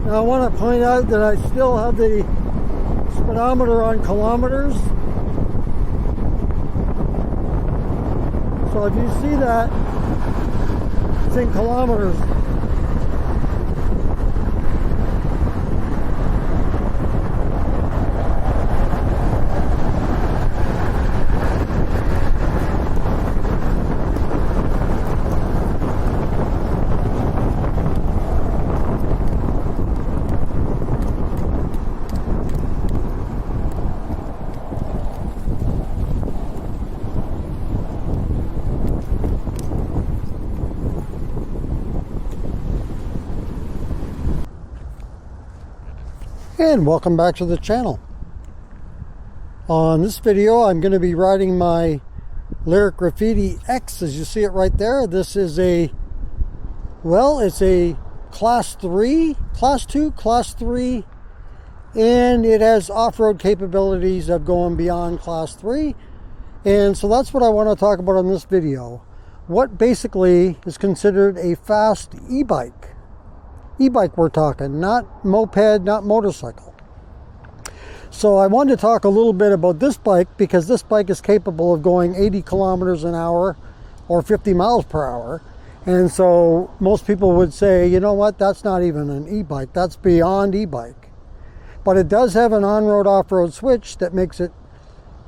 Now I want to point out that I still have the speedometer on kilometers. So if you see that, it's in kilometers. And welcome back to the channel. On this video I'm going to be riding my Lyric Graffiti X, as you see it right there. This is a, well, it's a class 3, class 2, class 3, and it has off-road capabilities of going beyond class 3. And so that's what I want to talk about on this video. What basically is considered a fast e-bike. E-bike we're talking, not moped, not motorcycle. So I wanted to talk a little bit about this bike because this bike is capable of going 80 kilometers an hour or 50 miles per hour. And so most people would say, you know what, that's not even an e-bike, that's beyond e-bike. But it does have an on-road, off-road switch that makes it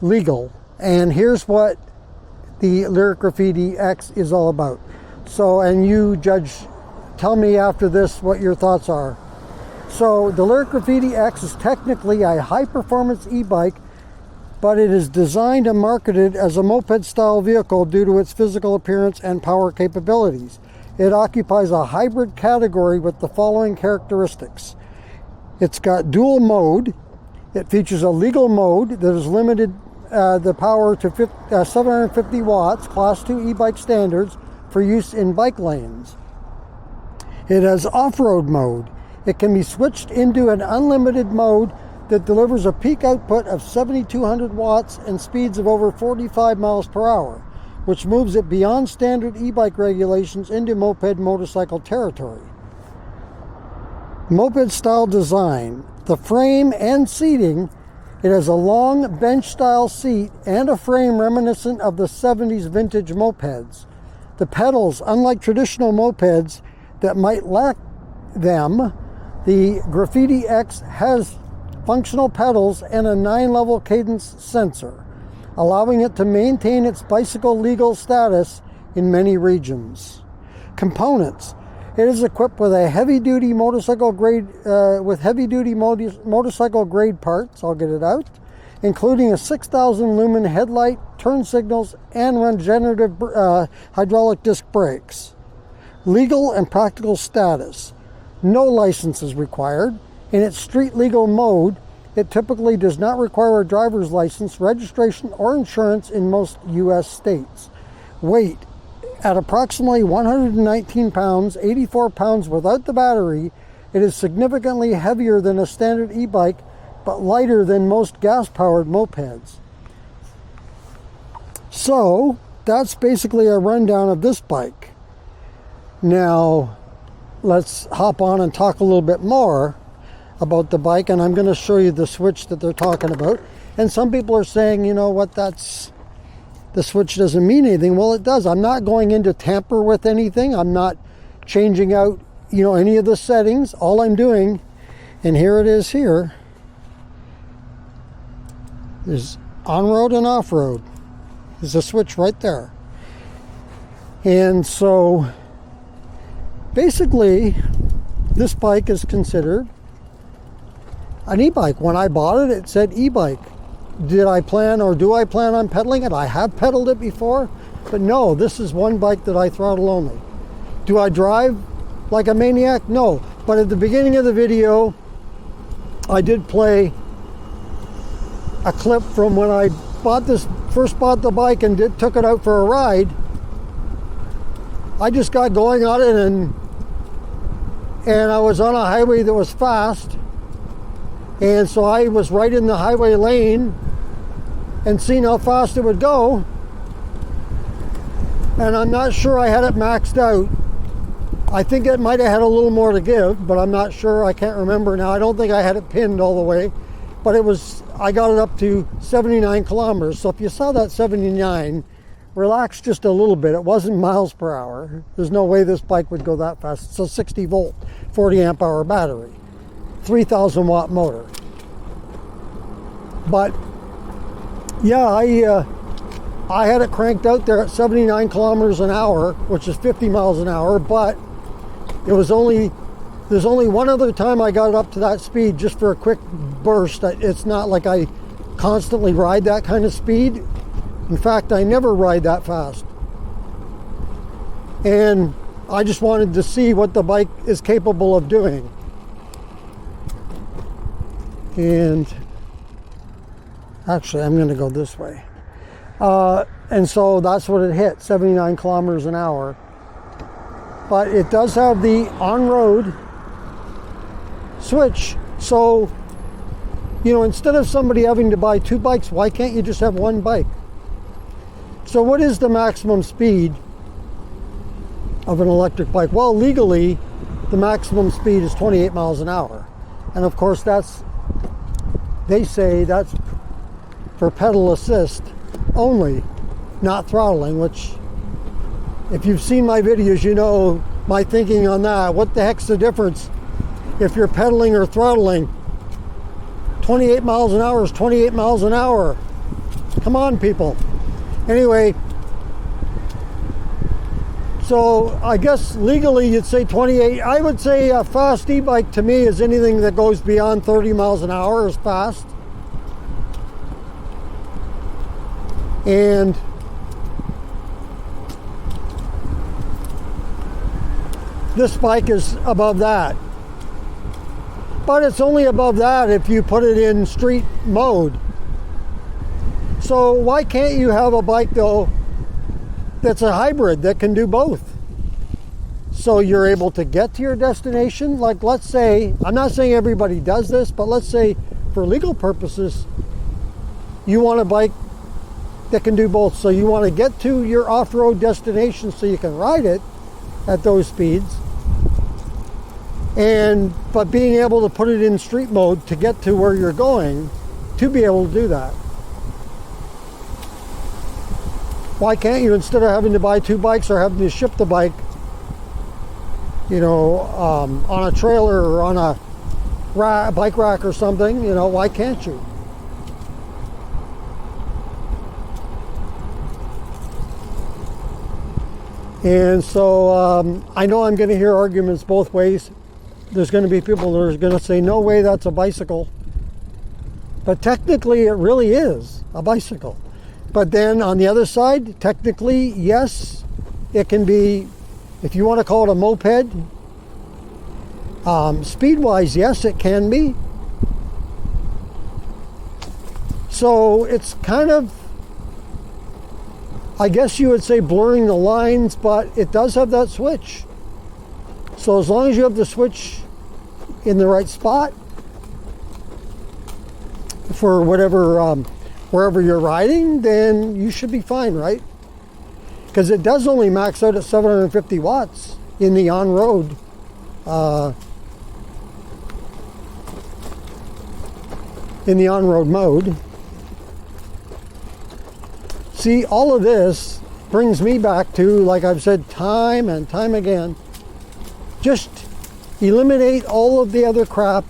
legal. And here's what the Lyric Graffiti X is all about. So, and you judge, tell me after this what your thoughts are. So the Lyric Graffiti X is technically a high-performance e-bike, but it is designed and marketed as a moped-style vehicle due to its physical appearance and power capabilities. It occupies a hybrid category with the following characteristics. It's got dual mode. It features a legal mode that is limited the power to 750 watts, class 2 e-bike standards, for use in bike lanes. It has off-road mode. It can be switched into an unlimited mode that delivers a peak output of 7,200 watts and speeds of over 45 miles per hour, which moves it beyond standard e-bike regulations into moped motorcycle territory. Moped-style design. The frame and seating. It has a long bench-style seat and a frame reminiscent of the 70s vintage mopeds. The pedals, unlike traditional mopeds that might lack them, the Graffiti X has functional pedals and a 9-level cadence sensor, allowing it to maintain its bicycle legal status in many regions. Components. It is equipped with a heavy-duty motorcycle grade motorcycle grade parts. I'll get it out, including a 6,000 lumen headlight, turn signals, and regenerative hydraulic disc brakes. Legal and practical status. No license is required. In its street legal mode, it typically does not require a driver's license, registration, or insurance in most U.S. states. Weight. At approximately 119 pounds, 84 pounds without the battery, it is significantly heavier than a standard e-bike, but lighter than most gas-powered mopeds. So, that's basically a rundown of this bike. Now, let's hop on and talk a little bit more about the bike, and I'm going to show you the switch that they're talking about. And some people are saying, you know what, the switch doesn't mean anything. Well, it does. I'm not going in to tamper with anything. I'm not changing out, any of the settings. All I'm doing, and here it is here, is on-road and off-road. There's a switch right there. And so, basically, this bike is considered an e-bike. When I bought it, it said e-bike. Did I plan or do I plan on pedaling it? I have pedaled it before, but no, this is one bike that I throttle only. Do I drive like a maniac? No. But at the beginning of the video, I did play a clip from when I first bought the bike and took it out for a ride. I just got going on it and I was on a highway that was fast. And so I was right in the highway lane and seeing how fast it would go. And I'm not sure I had it maxed out. I think it might have had a little more to give, but I'm not sure. I can't remember now. I don't think I had it pinned all the way, but I got it up to 79 kilometers. So if you saw that 79, relax just a little bit. It wasn't miles per hour. There's no way this bike would go that fast. It's a 60 volt, 40 amp hour battery, 3,000 watt motor. But yeah, I had it cranked out there at 79 kilometers an hour, which is 50 miles an hour, but there's only one other time I got it up to that speed, just for a quick burst. It's not like I constantly ride that kind of speed. In fact, I never ride that fast. And I just wanted to see what the bike is capable of doing. And actually, I'm going to go this way. And so that's what it hit, 79 kilometers an hour. But it does have the on-road switch. So, you know, instead of somebody having to buy two bikes, why can't you just have one bike? So what is the maximum speed of an electric bike? Well, legally, the maximum speed is 28 miles an hour. And of course, they say that's for pedal assist only, not throttling, which, if you've seen my videos, you know my thinking on that. What the heck's the difference if you're pedaling or throttling? 28 miles an hour is 28 miles an hour. Come on, people. Anyway, so I guess legally you'd say 28. I would say a fast e-bike to me is anything that goes beyond 30 miles an hour is fast. And this bike is above that. But it's only above that if you put it in street mode. So why can't you have a bike though that's a hybrid that can do both? So you're able to get to your destination. Like, let's say, I'm not saying everybody does this, but let's say for legal purposes, you want a bike that can do both. So you want to get to your off-road destination so you can ride it at those speeds, but being able to put it in street mode to get to where you're going, to be able to do that. Why can't you, instead of having to buy two bikes or having to ship the bike, you know, on a trailer or on a bike rack or something, you know, why can't you? And so I know I'm going to hear arguments both ways. There's going to be people that are going to say, no way, that's a bicycle. But technically, it really is a bicycle. But then on the other side, technically, yes, it can be, if you want to call it a moped, speed-wise, yes, it can be. So it's kind of, I guess you would say, blurring the lines, but it does have that switch. So as long as you have the switch in the right spot for whatever, wherever you're riding, then you should be fine, right? Because it does only max out at 750 watts in the on-road mode. See, all of this brings me back to, like I've said time and time again, just eliminate all of the other crap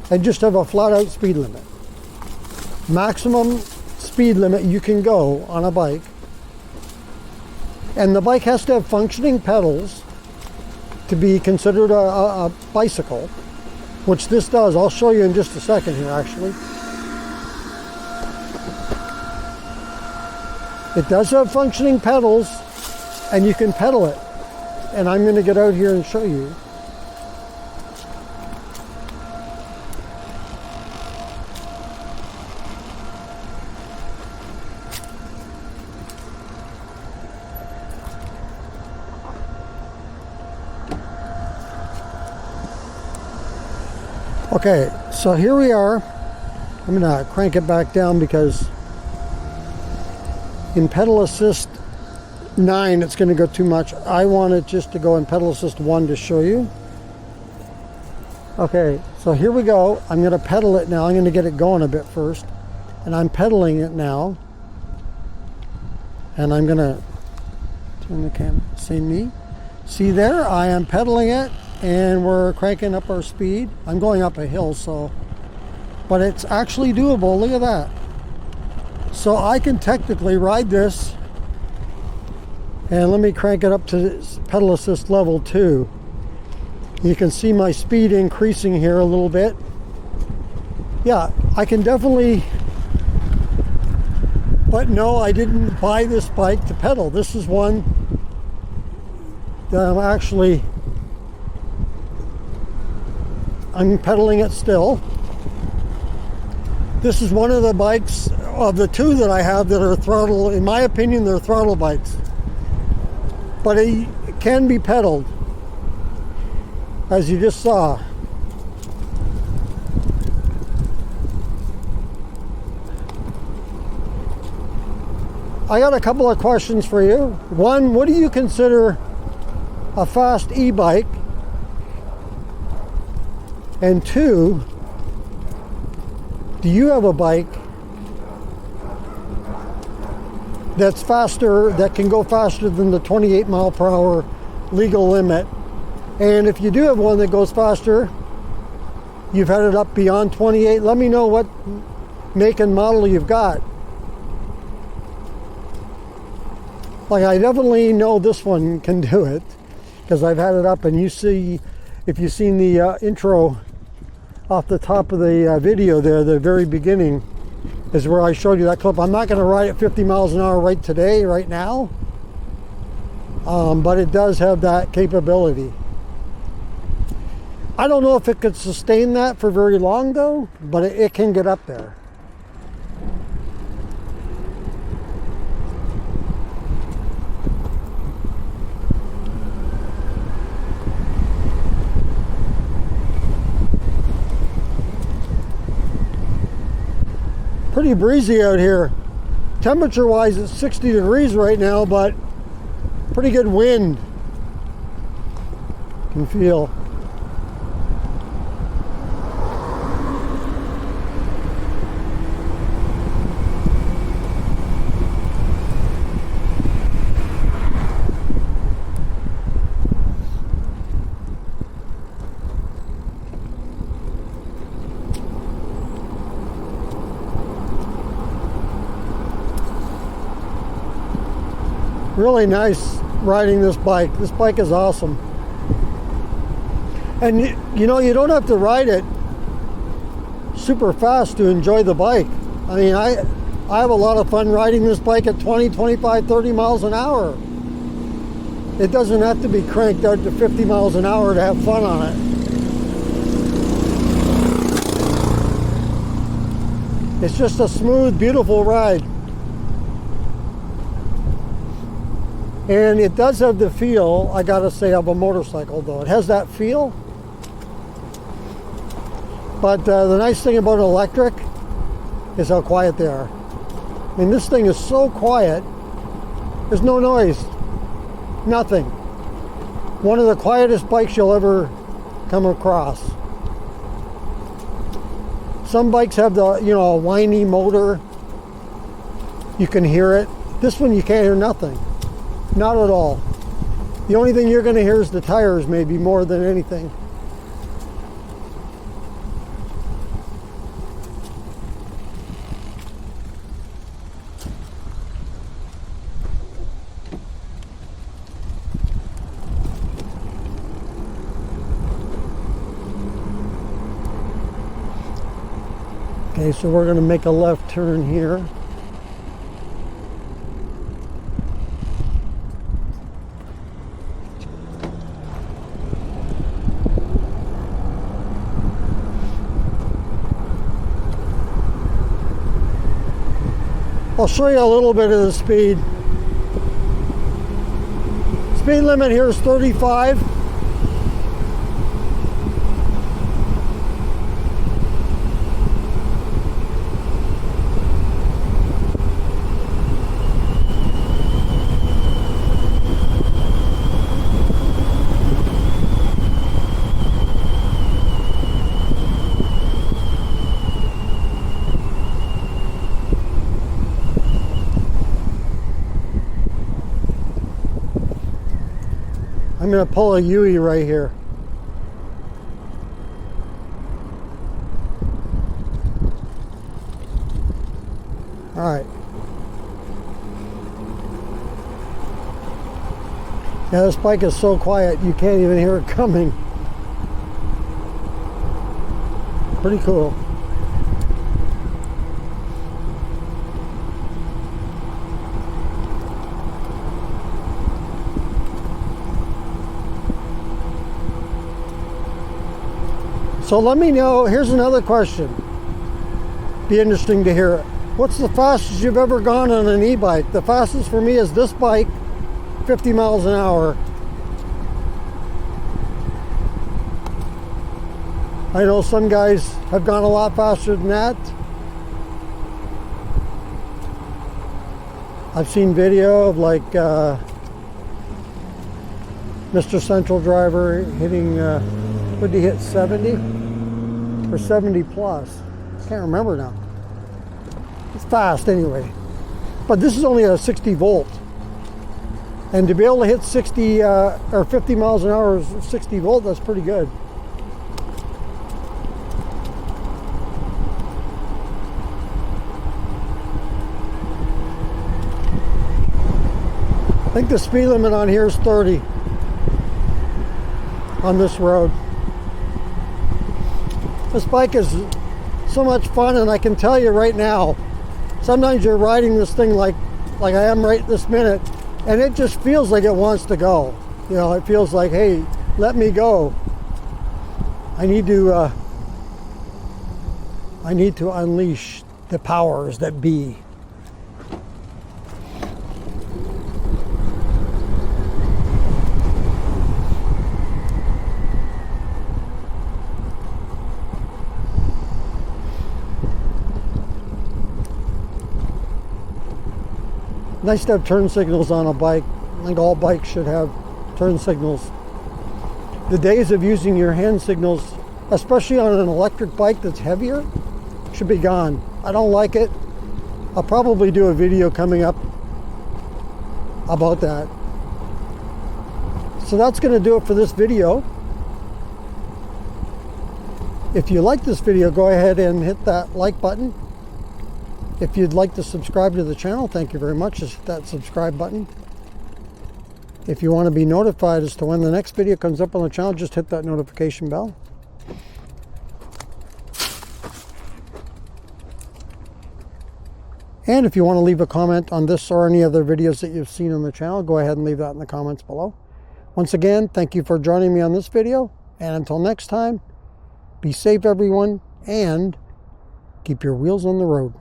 and just have a flat-out speed limit. Maximum speed limit you can go on a bike. And the bike has to have functioning pedals to be considered a bicycle, which this does. I'll show you in just a second here, actually. It does have functioning pedals, and you can pedal it. And I'm going to get out here and show you. Okay, so here we are. I'm going to crank it back down because in pedal assist 9, it's going to go too much. I want it just to go in pedal assist 1 to show you. Okay, so here we go. I'm going to pedal it now. I'm going to get it going a bit first. And I'm pedaling it now. And I'm going to turn the camera. See me? See there? I am pedaling it. And we're cranking up our speed. I'm going up a hill, so... But it's actually doable. Look at that. So I can technically ride this. And let me crank it up to pedal assist level 2. You can see my speed increasing here a little bit. Yeah, I can definitely... But no, I didn't buy this bike to pedal. This is one that I'm pedaling it still. This is one of the bikes of the 2 that I have that are throttle, in my opinion, they're throttle bikes. But it can be pedaled, as you just saw. I got a couple of questions for you. One, what do you consider a fast e-bike? And 2, do you have a bike that's faster, that can go faster than the 28 mile per hour legal limit? And if you do have one that goes faster, you've had it up beyond 28, let me know what make and model you've got. Like, I definitely know this one can do it because I've had it up, and you see, if you've seen the intro off the top of the video there, the very beginning is where I showed you that clip. I'm not going to ride at 50 miles an hour right now, but it does have that capability. I don't know if it could sustain that for very long though, but it can get up there. Pretty breezy out here. Temperature wise it's 60 degrees right now, but pretty good wind. You can feel. Really nice riding this bike. This bike is awesome. And you know, you don't have to ride it super fast to enjoy the bike. I mean, I have a lot of fun riding this bike at 20, 25, 30 miles an hour. It doesn't have to be cranked out to 50 miles an hour to have fun on it. It's just a smooth, beautiful ride. And it does have the feel, I gotta say, of a motorcycle though. It has that feel. But the nice thing about an electric is how quiet they are. I mean, this thing is so quiet. There's no noise. Nothing. One of the quietest bikes you'll ever come across. Some bikes have the, you know, a whiny motor. You can hear it. This one you can't hear nothing. Not at all. The only thing you're going to hear is the tires, maybe, more than anything. Okay, so we're going to make a left turn here. I'll show you a little bit of the speed. Speed limit here is 35. I'm going to pull a UE right here. All right. Yeah, this bike is so quiet you can't even hear it coming. Pretty cool. So let me know, here's another question. Be interesting to hear it. What's the fastest you've ever gone on an e-bike? The fastest for me is this bike, 50 miles an hour. I know some guys have gone a lot faster than that. I've seen video of like Mr. Central Driver hitting, what did he hit, 70? Or 70 plus? Can't remember now. It's fast anyway. But this is only a 60 volt. And to be able to hit 60 or 50 miles an hour, 60 volt, that's pretty good. I think the speed limit on here is 30 on this road. This bike is so much fun, and I can tell you right now, sometimes you're riding this thing like I am right this minute, and it just feels like it wants to go. You know, it feels like, hey, let me go. I need to unleash the powers that be. Nice to have turn signals on a bike. I think all bikes should have turn signals. The days of using your hand signals, especially on an electric bike that's heavier, should be gone. I don't like it. I'll probably do a video coming up about that. So that's going to do it for this video. If you like this video, go ahead and hit that like button. If you'd like to subscribe to the channel, thank you very much. Just hit that subscribe button. If you want to be notified as to when the next video comes up on the channel, just hit that notification bell. And if you want to leave a comment on this or any other videos that you've seen on the channel, go ahead and leave that in the comments below. Once again, thank you for joining me on this video. And until next time, be safe everyone, and keep your wheels on the road.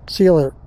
See you later.